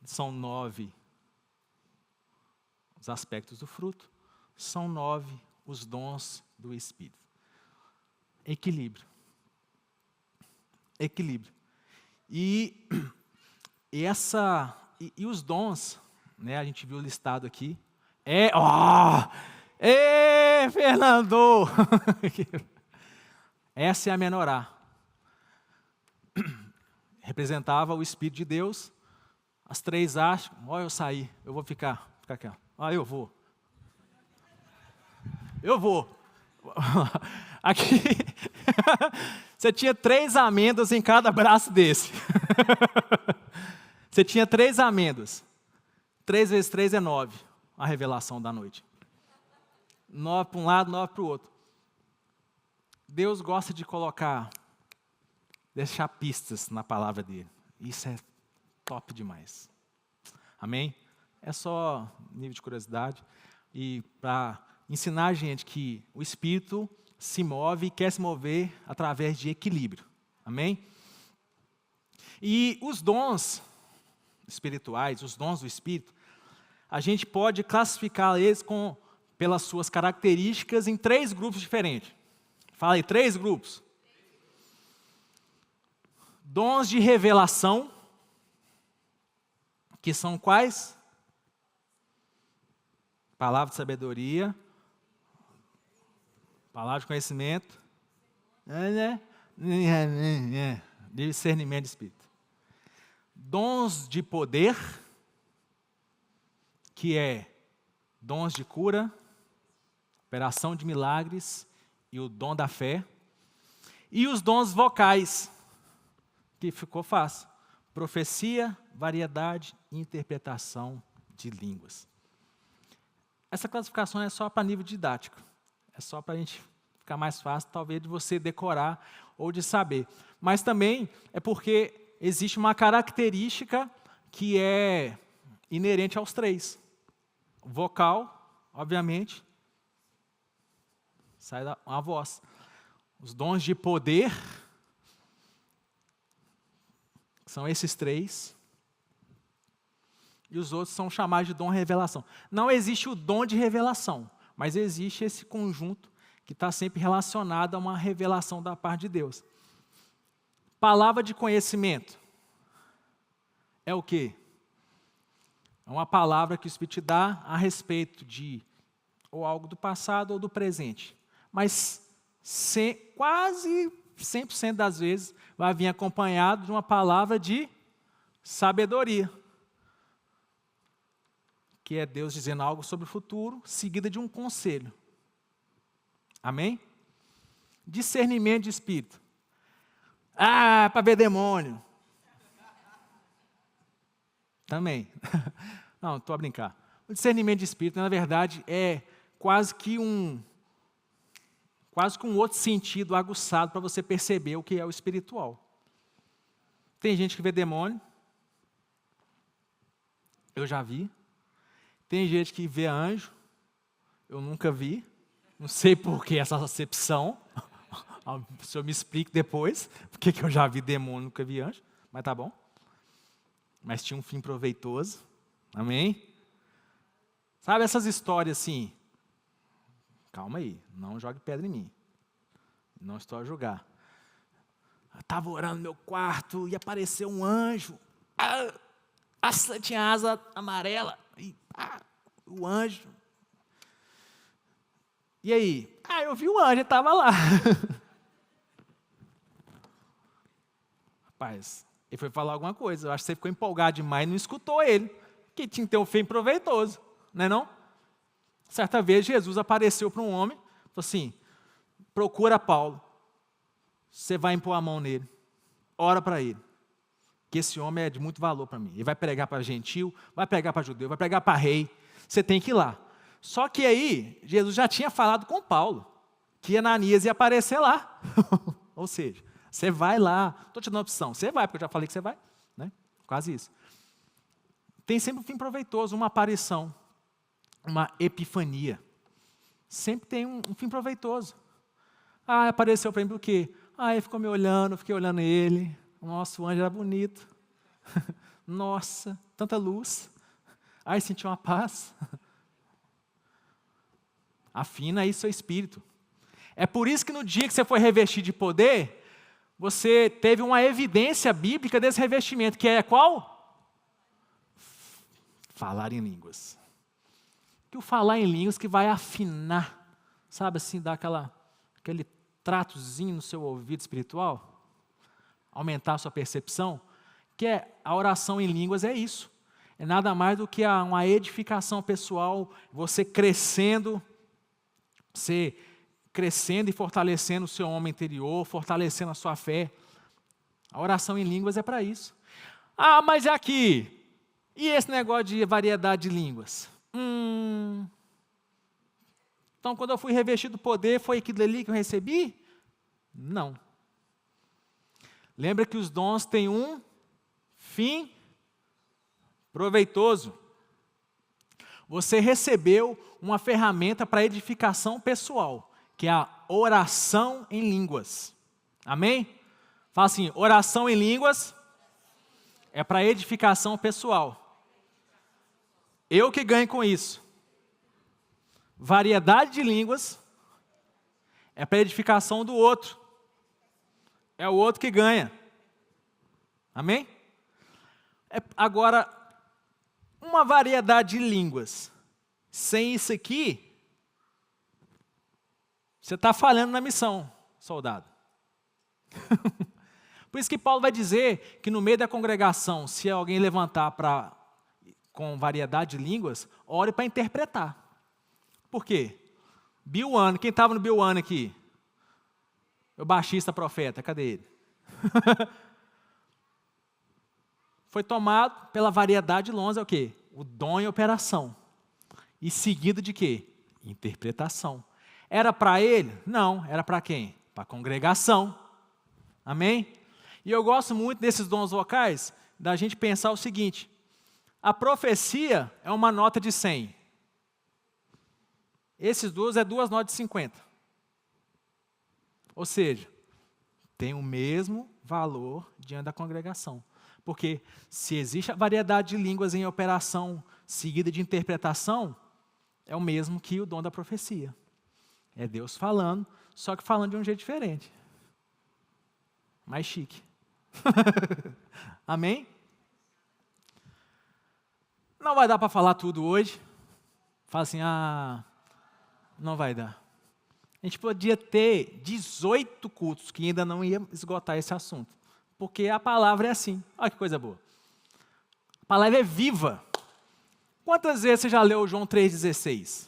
São 9 os aspectos do fruto, são 9 os dons do Espírito. Equilíbrio. Equilíbrio. E os dons, né, a gente viu listado aqui. Fernando! Essa é a menorá. Representava o Espírito de Deus. As 3 hastes, eu saí, eu vou ficar aqui. Eu vou. Aqui, você tinha 3 amêndoas em cada braço desse. Você tinha 3 amêndoas. 3 vezes 3 é 9, a revelação da noite. 9 para um lado, 9 para o outro. Deus gosta de deixar pistas na palavra dele. Isso é top demais. Amém? É só nível de curiosidade. E para ensinar a gente que o Espírito se move e quer se mover através de equilíbrio. Amém? E os dons espirituais, os dons do Espírito, a gente pode classificar eles pelas suas características em 3 grupos diferentes. Fala aí, 3 grupos. Dons de revelação, que são quais? Palavra de sabedoria, palavra de conhecimento, discernimento de espírito. Dons de poder, que é dons de cura, operação de milagres e o dom da fé. E os dons vocais, que ficou fácil. Profecia, variedade e interpretação de línguas. Essa classificação é só para nível didático. É só para a gente ficar mais fácil, talvez, de você decorar ou de saber. Mas também é porque existe uma característica que é inerente aos três. Vocal, obviamente, sai uma voz. Os dons de poder, são esses três. E os outros são chamados de dom de revelação. Não existe o dom de revelação, mas existe esse conjunto que está sempre relacionado a uma revelação da parte de Deus. Palavra de conhecimento é o quê? É uma palavra que o Espírito te dá a respeito de ou algo do passado ou do presente. Mas quase 100% das vezes vai vir acompanhado de uma palavra de sabedoria, que é Deus dizendo algo sobre o futuro, seguida de um conselho. Amém? Discernimento de espírito. Para ver demônio. Também. Não, estou a brincar. O discernimento de espírito, na verdade, é quase que um outro sentido aguçado para você perceber o que é o espiritual. Tem gente que vê demônio. Eu já vi. Tem gente que vê anjo. Eu nunca vi. Não sei por que essa acepção. O senhor me explique depois. Por que eu já vi demônio e nunca vi anjo. Mas tá bom. Mas tinha um fim proveitoso. Amém? Sabe essas histórias assim? Calma aí, não jogue pedra em mim. Não estou a julgar. Eu estava orando no meu quarto e apareceu um anjo. Tinha asa amarela. E, o anjo. E aí? Eu vi o anjo, ele estava lá. Rapaz, ele foi falar alguma coisa. Eu acho que você ficou empolgado demais e não escutou ele. Que tinha que ter um fim proveitoso. Não é não? Certa vez, Jesus apareceu para um homem. Falou assim, procura Paulo. Você vai impor a mão nele. Ora para ele. Que esse homem é de muito valor para mim. Ele vai pregar para gentil, vai pregar para judeu, vai pregar para rei. Você tem que ir lá. Só que aí, Jesus já tinha falado com Paulo, que Ananias ia aparecer lá. Ou seja, você vai lá. Estou te dando opção. Você vai, porque eu já falei que você vai. Né? Quase isso. Tem sempre um fim proveitoso, uma aparição, uma epifania. Sempre tem um fim proveitoso. Apareceu para mim o quê? Ele ficou me olhando, eu fiquei olhando ele. Nossa, o anjo era bonito. Nossa, tanta luz. Senti uma paz. Afina aí seu espírito. É por isso que no dia que você foi revestido de poder, você teve uma evidência bíblica desse revestimento, que é qual? Falar em línguas. Que o falar em línguas que vai afinar, sabe assim, dar aquele tratozinho no seu ouvido espiritual, aumentar a sua percepção, que a oração em línguas é isso. É nada mais do que uma edificação pessoal, você crescendo e fortalecendo o seu homem interior, fortalecendo a sua fé. A oração em línguas é para isso. Mas é aqui. E esse negócio de variedade de línguas? Então, quando eu fui revestido do poder, foi aquilo ali que eu recebi? Não. Lembra que os dons têm um fim proveitoso. Você recebeu uma ferramenta para edificação pessoal, que é a oração em línguas. Amém? Fala assim, oração em línguas é para edificação pessoal. Eu que ganho com isso. Variedade de línguas é para edificação do outro. É o outro que ganha. Amém? Agora, uma variedade de línguas. Sem isso aqui, você está falhando na missão, soldado. Por isso que Paulo vai dizer que no meio da congregação, se alguém levantar com variedade de línguas, ore para interpretar. Por quê? Bill One, quem estava no Bill One aqui? O baixista profeta, cadê ele? Foi tomado pela variedade de dons, é o quê? O dom em operação. E seguido de quê? Interpretação. Era para ele? Não, era para quem? Para a congregação. Amém? E eu gosto muito desses dons vocais, da gente pensar o seguinte: a profecia é uma nota de 100. Esses duas é 2 notas de 50. Ou seja, tem o mesmo valor diante da congregação. Porque se existe a variedade de línguas em operação seguida de interpretação, é o mesmo que o dom da profecia. É Deus falando, só que falando de um jeito diferente. Mais chique. Amém? Não vai dar para falar tudo hoje. Fala assim, não vai dar. A gente podia ter 18 cultos que ainda não ia esgotar esse assunto. Porque a palavra é assim. Olha que coisa boa. A palavra é viva. Quantas vezes você já leu João 3,16?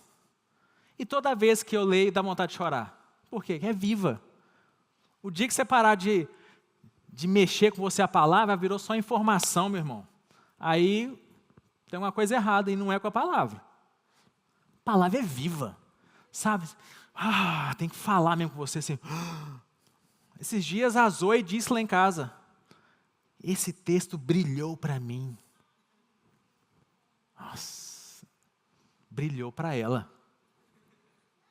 E toda vez que eu leio, dá vontade de chorar. Por quê? É viva. O dia que você parar de mexer com você a palavra, virou só informação, meu irmão. Aí tem uma coisa errada e não é com a palavra. A palavra é viva. Sabe? Tem que falar mesmo com você assim. Esses dias a Zoe disse lá em casa, esse texto brilhou para mim. Nossa, brilhou para ela.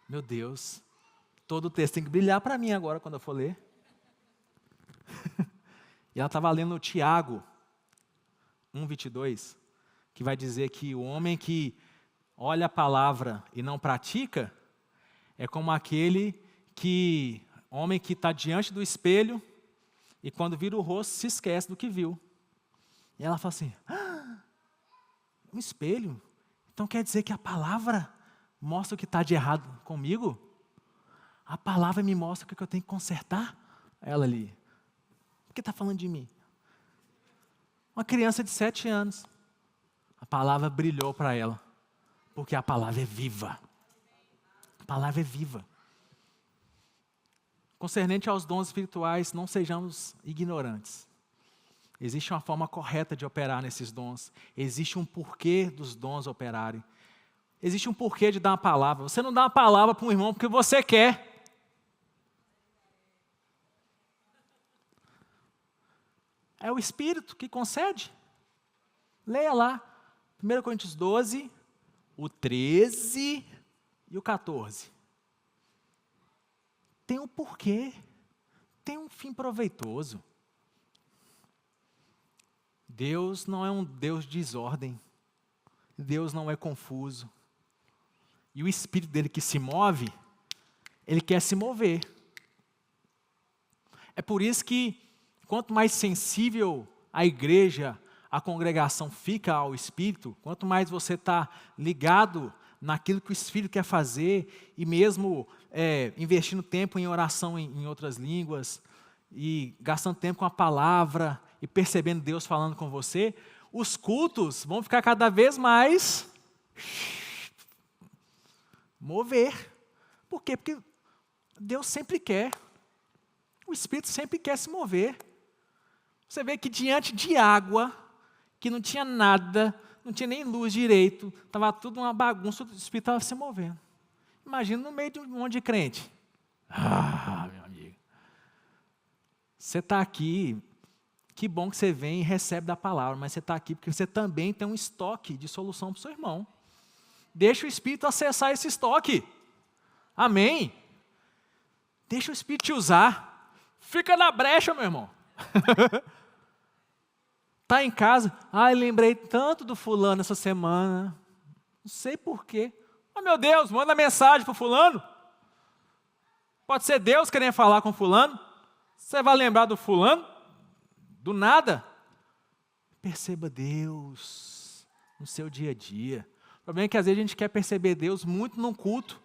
Meu Deus, todo o texto tem que brilhar para mim agora quando eu for ler. E ela estava lendo o Tiago 1,22, que vai dizer que o homem que olha a palavra e não pratica, é como aquele homem que está diante do espelho e quando vira o rosto se esquece do que viu. E ela fala assim, um espelho? Então quer dizer que a palavra mostra o que está de errado comigo? A palavra me mostra o que eu tenho que consertar? Ela ali, por que está falando de mim? Uma criança de 7 anos. A palavra brilhou para ela, porque a palavra é viva. A palavra é viva. Concernente aos dons espirituais, não sejamos ignorantes. Existe uma forma correta de operar nesses dons. Existe um porquê dos dons operarem. Existe um porquê de dar uma palavra. Você não dá uma palavra para um irmão porque você quer. É o Espírito que concede. Leia lá. 1 Coríntios 12, o 13 e o 14. Tem um porquê. Tem um fim proveitoso. Deus não é um Deus de desordem. Deus não é confuso. E o Espírito dele que se move, ele quer se mover. É por isso que, quanto mais sensível a igreja, a congregação fica ao Espírito, quanto mais você está ligado naquilo que o Espírito quer fazer, e mesmo investindo tempo em oração em outras línguas, e gastando tempo com a palavra, e percebendo Deus falando com você, os cultos vão ficar cada vez mais mover. Por quê? Porque Deus sempre quer. O Espírito sempre quer se mover. Você vê que diante de água, que não tinha nada, não tinha nem luz direito, estava tudo uma bagunça, o Espírito estava se movendo. Imagina no meio de um monte de crente. Meu amigo. Você está aqui, que bom que você vem e recebe da palavra, mas você está aqui porque você também tem um estoque de solução para o seu irmão. Deixa o Espírito acessar esse estoque. Amém? Deixa o Espírito te usar. Fica na brecha, meu irmão. Está em casa, lembrei tanto do fulano essa semana, não sei porquê. Meu Deus, manda mensagem para o fulano. Pode ser Deus querendo falar com o fulano. Você vai lembrar do fulano? Do nada? Perceba Deus no seu dia a dia. O problema é que às vezes a gente quer perceber Deus muito num culto.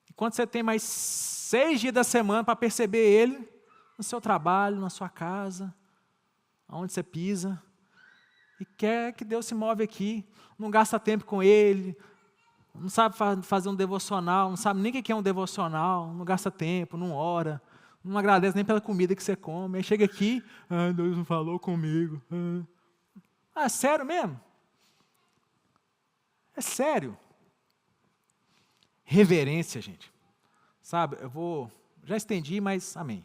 E quando você tem mais 6 dias da semana para perceber Ele, no seu trabalho, na sua casa, aonde você pisa, e quer que Deus se move aqui, não gasta tempo com Ele, não sabe fazer um devocional, não sabe nem o que é um devocional, não gasta tempo, não ora, não agradece nem pela comida que você come. Aí chega aqui, Deus não falou comigo. É sério mesmo? É sério. Reverência, gente. Sabe, já estendi, mas amém.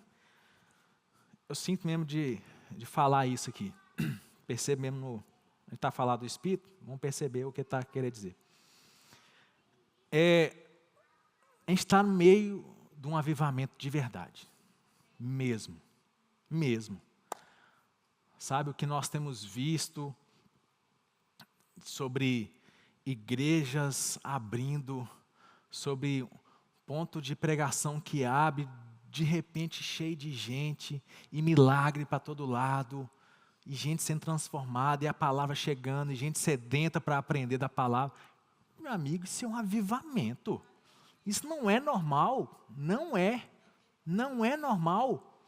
Eu sinto mesmo de falar isso aqui. Percebo mesmo, a gente está falando do Espírito, vamos perceber o que está querendo dizer. A gente está no meio de um avivamento de verdade. Mesmo. Sabe, o que nós temos visto sobre igrejas abrindo, sobre ponto de pregação que abre, de repente cheio de gente, e milagre para todo lado, e gente sendo transformada, e a palavra chegando, e gente sedenta para aprender da palavra. Meu amigo, isso é um avivamento. Isso não é normal, não é normal.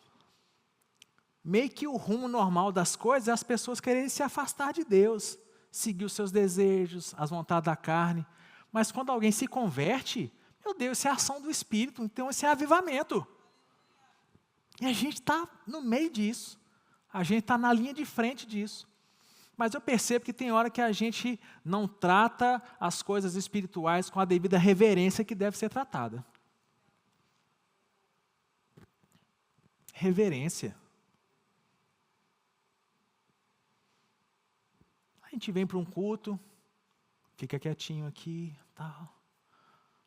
Meio que o rumo normal das coisas é as pessoas quererem se afastar de Deus, seguir os seus desejos, as vontades da carne. Mas quando alguém se converte, meu Deus, isso é ação do Espírito, então isso é avivamento. E a gente está no meio disso, a gente está na linha de frente disso. Mas eu percebo que tem hora que a gente não trata as coisas espirituais com a devida reverência que deve ser tratada. Reverência. A gente vem para um culto, fica quietinho aqui, tal.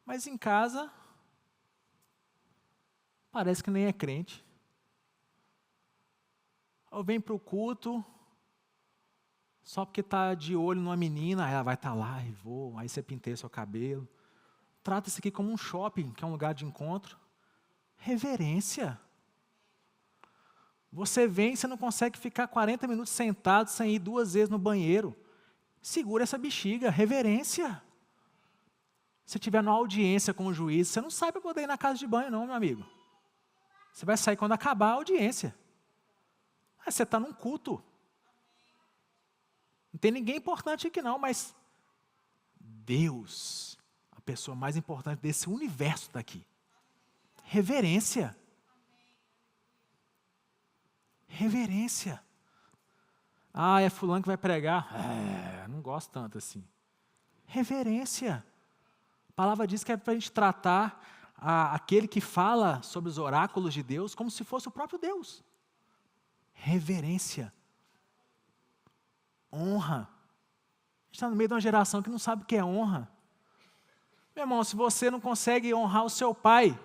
Mas em casa, parece que nem é crente. Ou vem para o culto, só porque está de olho numa menina, ela vai estar lá e vou, aí você pinteia seu cabelo. Trata isso aqui como um shopping, que é um lugar de encontro. Reverência. Você vem e você não consegue ficar 40 minutos sentado sem ir 2 vezes no banheiro. Segura essa bexiga, reverência. Se tiver numa audiência com o juiz, você não sai para poder ir na casa de banho não, meu amigo. Você vai sair quando acabar a audiência. Aí você está num culto. Não tem ninguém importante aqui não, mas Deus, a pessoa mais importante desse universo está aqui. Reverência. Reverência. É fulano que vai pregar. Não gosto tanto assim. Reverência. A palavra diz que é para a gente tratar aquele que fala sobre os oráculos de Deus como se fosse o próprio Deus. Reverência. Honra. A gente está no meio de uma geração que não sabe o que é honra. Meu irmão, se você não consegue honrar o seu pai,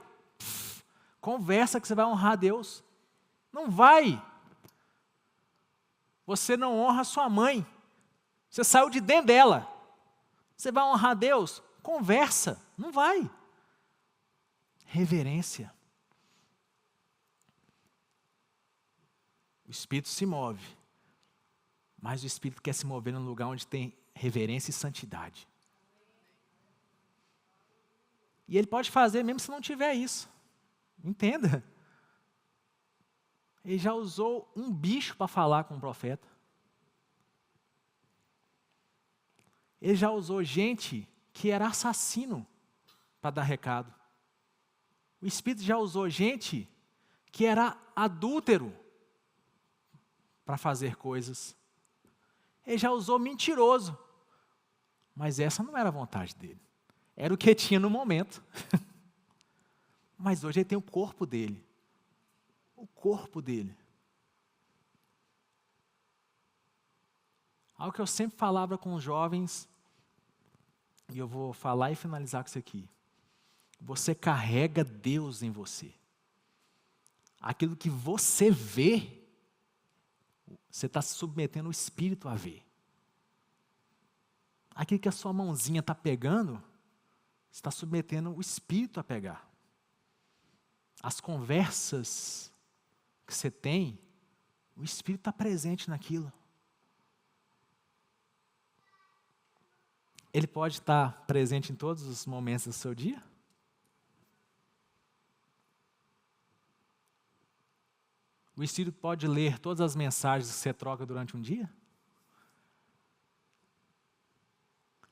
conversa que você vai honrar a Deus. Não vai. Você não honra a sua mãe. Você saiu de dentro dela. Você vai honrar a Deus? Conversa. Não vai. Reverência. O Espírito se move. Mas o Espírito quer se mover num lugar onde tem reverência e santidade. E Ele pode fazer mesmo se não tiver isso. Entenda. Ele já usou um bicho para falar com o profeta. Ele já usou gente que era assassino para dar recado. O Espírito já usou gente que era adúltero para fazer coisas. Ele já usou mentiroso. Mas essa não era a vontade dele. Era o que tinha no momento. Mas hoje ele tem o corpo dele. O corpo dele. Algo que eu sempre falava com os jovens, e eu vou falar e finalizar com isso aqui. Você carrega Deus em você. Aquilo que você vê, você está submetendo o Espírito a ver. Aquilo que a sua mãozinha está pegando, você está submetendo o Espírito a pegar. As conversas que você tem, o Espírito está presente naquilo. Ele pode estar presente em todos os momentos do seu dia? O Espírito pode ler todas as mensagens que você troca durante um dia?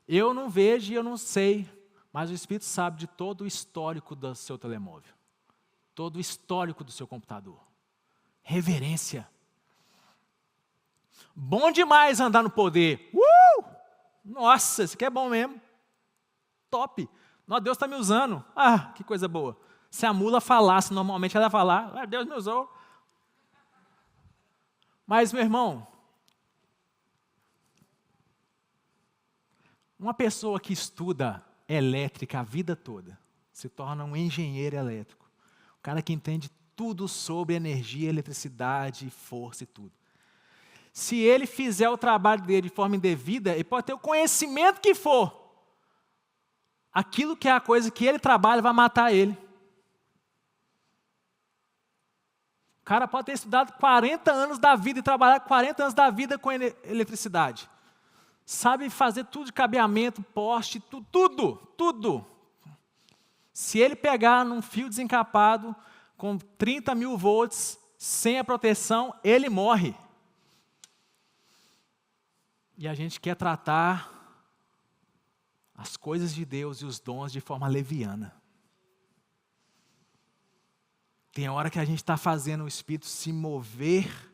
Eu não vejo e eu não sei Mas o Espírito sabe de todo o histórico do seu telemóvel, todo o histórico do seu computador. Reverência. Bom demais andar no poder. Nossa, isso aqui é bom mesmo. Top. Nossa, Deus está me usando. Ah, que coisa boa. Se a mula falasse, normalmente ela ia falar, Deus me usou. Mas, meu irmão, uma pessoa que estuda elétrica a vida toda se torna um engenheiro elétrico. O cara que entende tudo sobre energia, eletricidade, força e tudo. Se ele fizer o trabalho dele de forma indevida, ele pode ter o conhecimento que for. Aquilo que é a coisa que ele trabalha vai matar ele. O cara pode ter estudado 40 anos da vida e trabalhado 40 anos da vida com eletricidade. Sabe fazer tudo de cabeamento, poste, tudo. Se ele pegar num fio desencapado com 30 mil volts, sem a proteção, ele morre. E a gente quer tratar as coisas de Deus e os dons de forma leviana. Tem hora que a gente está fazendo o Espírito se mover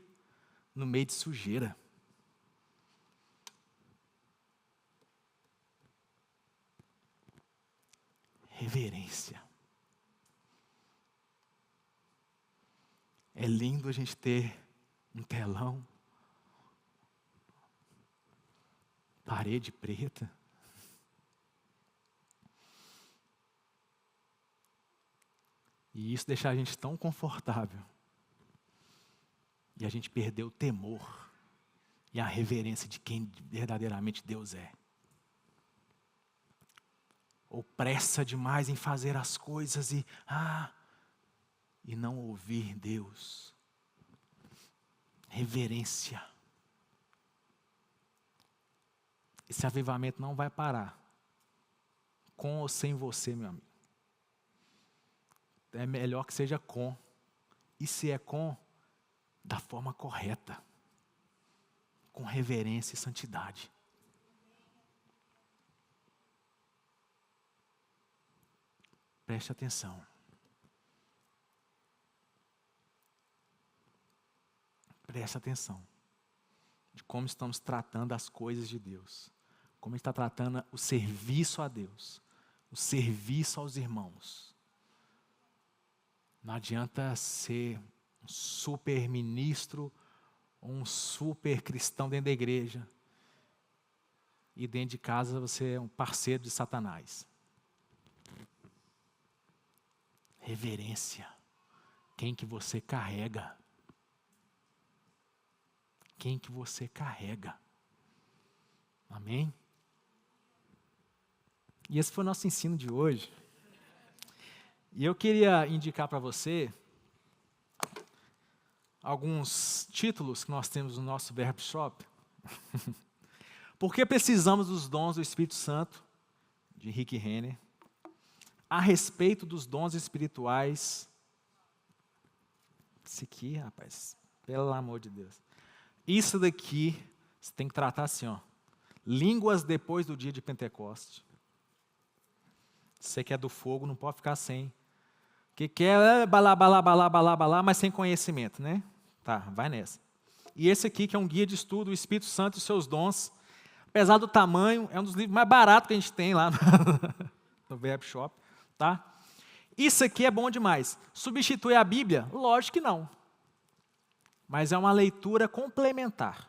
no meio de sujeira. Reverência. É lindo a gente ter um telão, parede preta. E isso deixa a gente tão confortável. E a gente perdeu o temor e a reverência de quem verdadeiramente Deus é. Ou pressa demais em fazer as coisas e não ouvir Deus. Reverência. Esse avivamento não vai parar, com ou sem você, meu amigo. É melhor que seja com. E se é com, da forma correta. Com reverência e santidade. Preste atenção. Preste atenção. De como estamos tratando as coisas de Deus. Como está tratando o serviço a Deus. O serviço aos irmãos. Não adianta ser um super ministro ou um super cristão dentro da igreja. E dentro de casa você é um parceiro de Satanás. Reverência. Quem que você carrega? Quem que você carrega? Amém? E esse foi o nosso ensino de hoje. E eu queria indicar para você alguns títulos que nós temos no nosso Verb Shop. Por que precisamos dos dons do Espírito Santo, de Rick Renner. A respeito dos dons espirituais. Isso aqui, rapaz, pelo amor de Deus. Isso daqui, você tem que tratar assim, ó. Línguas depois do dia de Pentecostes. Você que é do fogo, não pode ficar sem. Que quer balá, mas sem conhecimento, né? Tá, vai nessa. E esse aqui, que é um guia de estudo, o Espírito Santo e seus dons. Apesar do tamanho, é um dos livros mais baratos que a gente tem lá no Verb Shop. Tá? Isso aqui é bom demais. Substitui a Bíblia? Lógico que não. Mas é uma leitura complementar.